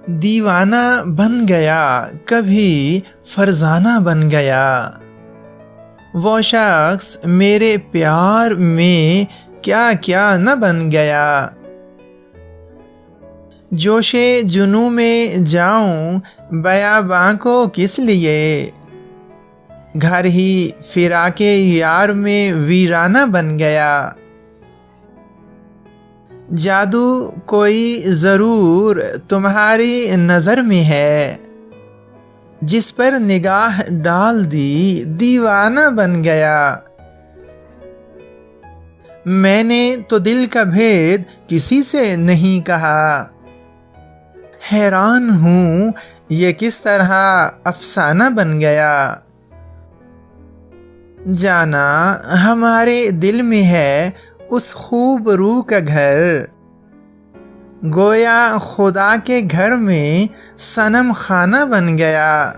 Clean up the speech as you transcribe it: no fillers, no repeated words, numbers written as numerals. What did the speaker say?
دیوانہ بن گیا کبھی فرزانہ بن گیا، وہ شخص میرے پیار میں کیا کیا نہ بن گیا۔ جوش جنوں میں جاؤں بیاباں کو کس لیے، گھر ہی فراق یار میں ویرانہ بن گیا۔ جادو کوئی ضرور تمہاری نظر میں ہے، جس پر نگاہ ڈال دی دیوانہ بن گیا۔ میں نے تو دل کا بھید کسی سے نہیں کہا، حیران ہوں یہ کس طرح افسانہ بن گیا۔ جانا ہمارے دل میں ہے اس خوب روح کا گھر، گویا خدا کے گھر میں صنم خانہ بن گیا۔